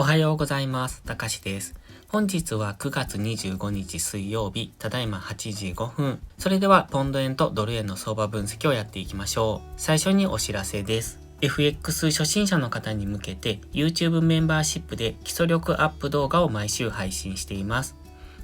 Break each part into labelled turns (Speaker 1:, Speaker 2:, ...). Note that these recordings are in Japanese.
Speaker 1: おはようございます。たかしです。本日は9月25日水曜日、ただいま8時5分。それではポンド円とドル円の相場分析をやっていきましょう。最初にお知らせです。FX 初心者の方に向けて YouTube メンバーシップで基礎力アップ動画を毎週配信しています。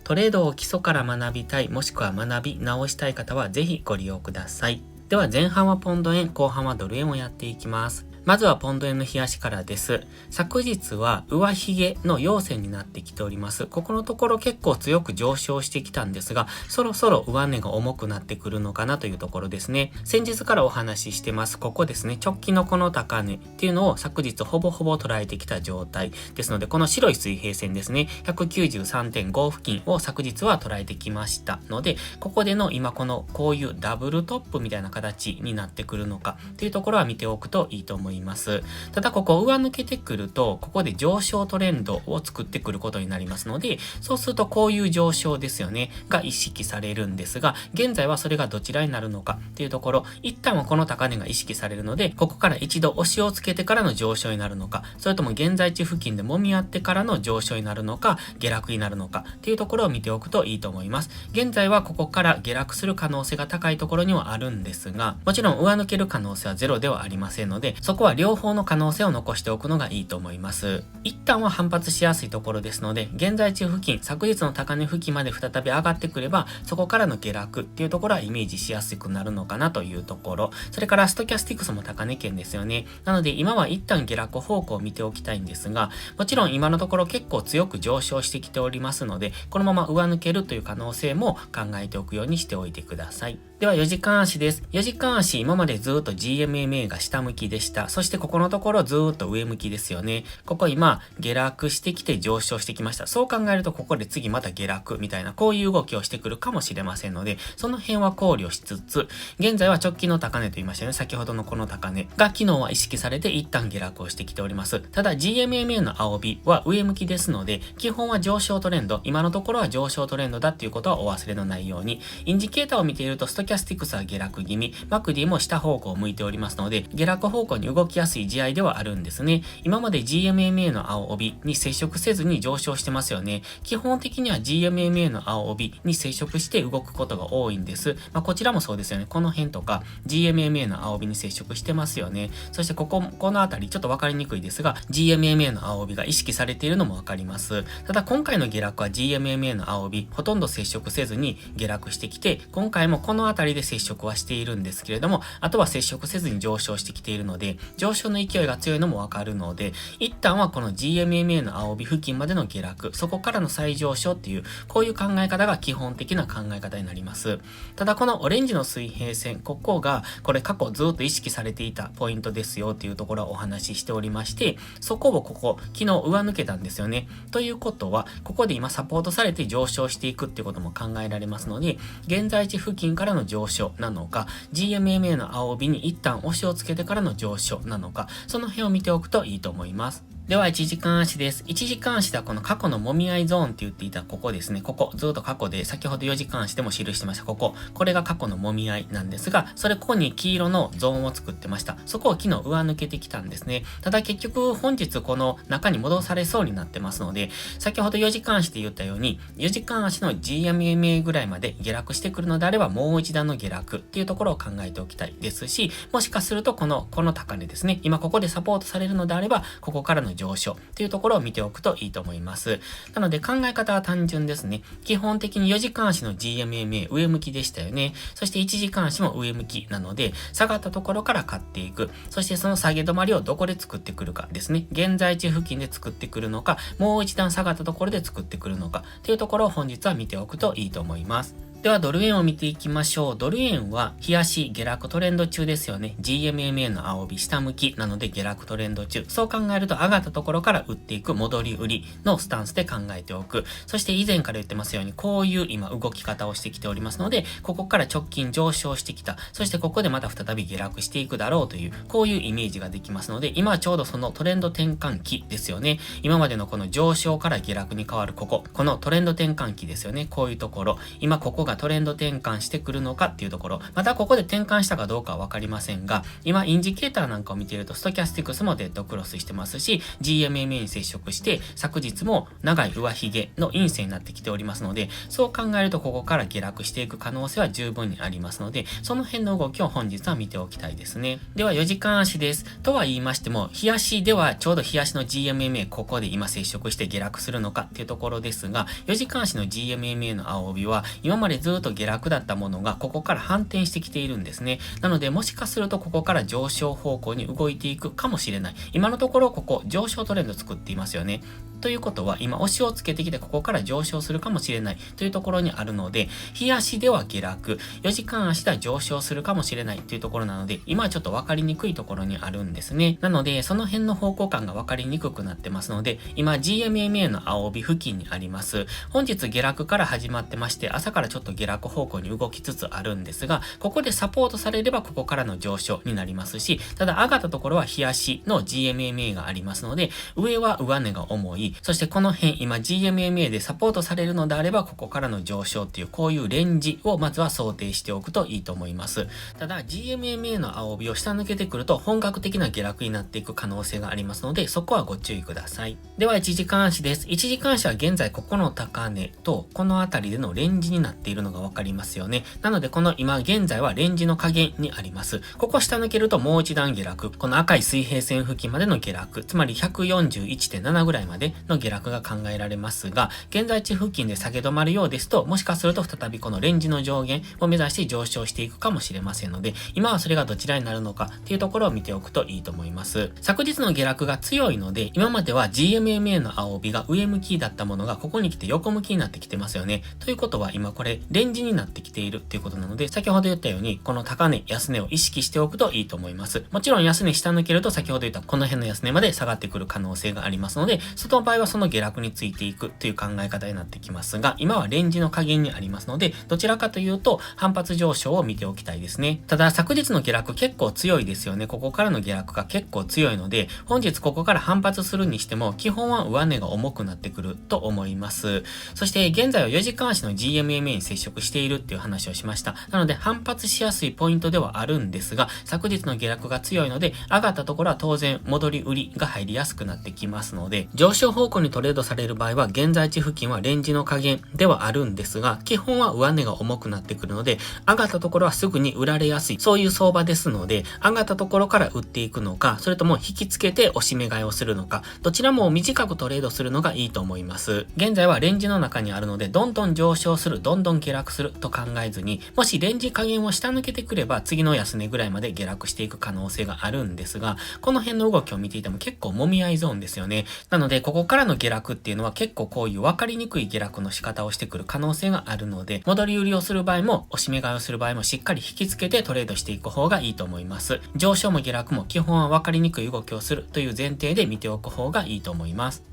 Speaker 1: トレードを基礎から学びたい、もしくは学び直したい方はぜひご利用ください。では前半はポンド円、後半はドル円をやっていきます。まずはポンド円の冷やしからです。昨日は上髭の陽線になってきております。ここのところ結構強く上昇してきたんですが、そろそろ上値が重くなってくるのかなというところですね。先日からお話ししてます。ここですね。直近のこの高値っていうのを昨日ほぼほぼ捉えてきた状態ですので、この白い水平線ですね。193.5 付近を昨日は捉えてきましたので、ここでの今こういうダブルトップみたいな形になってくるのかっていうところは見ておくといいと思います。ただここ上抜けてくると、ここで上昇トレンドを作ってくることになりますので、そうするとこういう上昇ですよね、が意識されるんですが、現在はそれがどちらになるのかっていうところ、一旦はこの高値が意識されるので、ここから一度押しをつけてからの上昇になるのか、それとも現在地付近で揉み合ってからの上昇になるのか、下落になるのかっていうところを見ておくといいと思います。現在はここから下落する可能性が高いところにはあるんですが、もちろん上抜ける可能性はゼロではありませんので、そこは両方の可能性を残しておくのがいいと思います。一旦は反発しやすいところですので、現在地付近、昨日の高値付近まで再び上がってくれば、そこからの下落っていうところはイメージしやすくなるのかなというところ。それからストキャスティクスも高値圏ですよね。なので今は一旦下落方向を見ておきたいんですが、もちろん今のところ結構強く上昇してきておりますので、このまま上抜けるという可能性も考えておくようにしておいてください。では4時間足です。4時間足、今までずっと GMMA が下向きでした。そしてここのところずっと上向きですよね。ここ今下落してきて上昇してきました。そう考えるとここで次また下落みたいなこういう動きをしてくるかもしれませんので、その辺は考慮しつつ、現在は直近の高値と言いましたよね。先ほどのこの高値が昨日は意識されて一旦下落をしてきております。ただ GMMA の青帯は上向きですので、基本は上昇トレンド、今のところは上昇トレンドだっていうことはお忘れのないように、インジケーターを見ているとストキャスティクスは下落気味、マクディも下方向を向いておりますので、下落方向に動きやすい試合ではあるんですね。今まで GMMA の青帯に接触せずに上昇してますよね。基本的には GMMA の青帯に接触して動くことが多いんです。こちらもそうですよね。この辺とか GMMA の青帯に接触してますよね。そしてこのあたりちょっとわかりにくいですが、GMMA の青帯が意識されているのもわかります。ただ今回の下落は GMMA の青帯ほとんど接触せずに下落してきて、今回もこのあたりで接触はしているんですけれども、あとは接触せずに上昇してきているので、上昇の勢いが強いのもわかるので、一旦はこの GMMA の青帯付近までの下落、そこからの再上昇っていう、こういう考え方が基本的な考え方になります。ただこのオレンジの水平線、ここが、これ過去ずっと意識されていたポイントですよっていうところはお話ししておりまして、そこを昨日上抜けたんですよね。ということは、ここで今サポートされて上昇していくっていうことも考えられますので、現在地付近からの上昇なのか、GMMA の青帯に一旦押しをつけてからの上昇なのか、その辺を見ておくといいと思います。では1時間足です。1時間足ではこの過去の揉み合いゾーンって言っていたここですね。ここ、ずっと過去で、先ほど4時間足でも記してました。これが過去の揉み合いなんですが、ここに黄色のゾーンを作ってました。そこを昨日上抜けてきたんですね。ただ結局本日この中に戻されそうになってますので、先ほど4時間足で言ったように、4時間足の GMMA ぐらいまで下落してくるのであれば、もう一段の下落っていうところを考えておきたいですし、もしかするとこの高値ですね。今ここでサポートされるのであれば、ここからの上昇っていうところを見ておくといいと思います。なので考え方は単純ですね。基本的に4時間足の GMMA 上向きでしたよね。そして1時間足も上向きなので、下がったところから買っていく。そしてその下げ止まりをどこで作ってくるかですね。現在地付近で作ってくるのか、もう一段下がったところで作ってくるのかっていうところを本日は見ておくといいと思います。ではドル円を見ていきましょう。ドル円は日足下落トレンド中ですよね。GMMA の青帯下向きなので下落トレンド中。そう考えると上がったところから売っていく戻り売りのスタンスで考えておく。そして以前から言ってますようにこういう今動き方をしてきておりますので、ここから直近上昇してきた。そしてここでまた再び下落していくだろうという、こういうイメージができますので、今はちょうどそのトレンド転換期ですよね。今までのこの上昇から下落に変わるこのトレンド転換期ですよね。こういうところ。今ここがトレンド転換してくるのかっていうところ、またここで転換したかどうかはわかりませんが、今インジケーターなんかを見ているとストキャスティクスもデッドクロスしてますし、GMMA に接触して昨日も長い上髭の陰線になってきておりますので、そう考えるとここから下落していく可能性は十分にありますので、その辺の動きを本日は見ておきたいですね。では4時間足です。とは言いましても、日足ではちょうど日足の GMMA ここで今接触して下落するのかっていうところですが、4時間足の GMMA の青帯は今までずっと下落だったものがここから反転してきているんですね。なのでもしかするとここから上昇方向に動いていくかもしれない。今のところここ上昇トレンド作っていますよね。ということは今押しをつけてきてここから上昇するかもしれないというところにあるので、日足では下落、4時間足では上昇するかもしれないというところなので、今はちょっと分かりにくいところにあるんですね。なのでその辺の方向感が分かりにくくなってますので、今 GMMA の青帯付近にあります。本日下落から始まってまして、朝からちょっと下落方向に動きつつあるんですが、ここでサポートされればここからの上昇になりますし、ただ上がったところは日足の GMMA がありますので、上は上値が重い、そしてこの辺今 GMMA でサポートされるのであればここからの上昇っていうこういうレンジをまずは想定しておくといいと思います。ただ GMMA の青帯を下抜けてくると本格的な下落になっていく可能性がありますので、そこはご注意ください。では1時間足です。1時間足は現在ここの高値とこの辺りでのレンジになっているのがわかりますよね。なのでこの今現在はレンジの下限にあります。ここ下抜けるともう一段下落、この赤い水平線付近までの下落、つまり 141.7 ぐらいまでの下落が考えられますが、現在地付近で下げ止まるようですと、もしかすると再びこのレンジの上限を目指して上昇していくかもしれませんので、今はそれがどちらになるのかっていうところを見ておくといいと思います。昨日の下落が強いので、今までは GMMA の青帯が上向きだったものがここに来て横向きになってきてますよね。ということは今これレンジになってきているっていうことなので、先ほど言ったようにこの高値、安値を意識しておくといいと思います。もちろん安値下抜けると先ほど言ったこの辺の安値まで下がってくる可能性がありますので、その場合はその下落についていくという考え方になってきますが、今はレンジの加減にありますので、どちらかというと反発上昇を見ておきたいですね。ただ昨日の下落結構強いですよね。ここからの下落が結構強いので、本日ここから反発するにしても基本は上値が重くなってくると思います。そして現在は4時間足の GMMA に接触しているっていう話をしました。なので反発しやすいポイントではあるんですが、昨日の下落が強いので上がったところは当然戻り売りが入りやすくなってきますので、上昇方向にトレードされる場合は現在地付近はレンジの加減ではあるんですが、基本は上値が重くなってくるので、上がったところはすぐに売られやすい、そういう相場ですので、上がったところから売っていくのか、それとも引きつけて押し目買いをするのか、どちらも短くトレードするのがいいと思います。現在はレンジの中にあるので、どんどん上昇する、どんどん下落すると考えずに、もしレンジ加減を下抜けてくれば次の安値ぐらいまで下落していく可能性があるんですが、この辺の動きを見ていても結構揉み合いゾーンですよね。なのでここからの下落っていうのは結構こういう分かりにくい下落の仕方をしてくる可能性があるので、戻り売りをする場合も押し目買いをする場合もしっかり引きつけてトレードしていく方がいいと思います。上昇も下落も基本は分かりにくい動きをするという前提で見ておく方がいいと思います。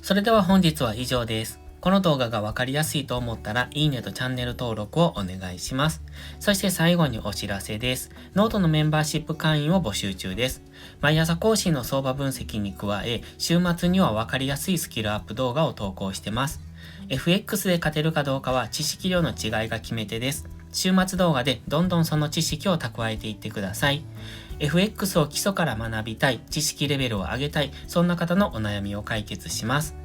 Speaker 1: それでは本日は以上です。この動画がわかりやすいと思ったら、いいねとチャンネル登録をお願いします。そして最後にお知らせです。ノートのメンバーシップ会員を募集中です。毎朝更新の相場分析に加え、週末にはわかりやすいスキルアップ動画を投稿してます。FX で勝てるかどうかは知識量の違いが決め手です。週末動画でどんどんその知識を蓄えていってください。FX を基礎から学びたい、知識レベルを上げたい、そんな方のお悩みを解決します。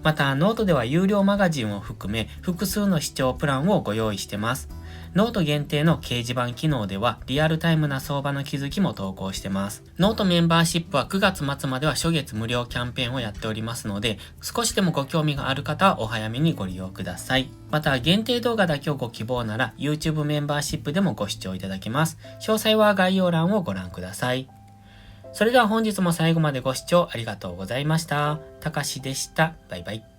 Speaker 1: また、ノートでは有料マガジンを含め、複数の視聴プランをご用意してます。ノート限定の掲示板機能では、リアルタイムな相場の気づきも投稿してます。ノートメンバーシップは9月末までは初月無料キャンペーンをやっておりますので、少しでもご興味がある方はお早めにご利用ください。また、限定動画だけをご希望なら、YouTube メンバーシップでもご視聴いただけます。詳細は概要欄をご覧ください。それでは本日も最後までご視聴ありがとうございました。たかしでした。バイバイ。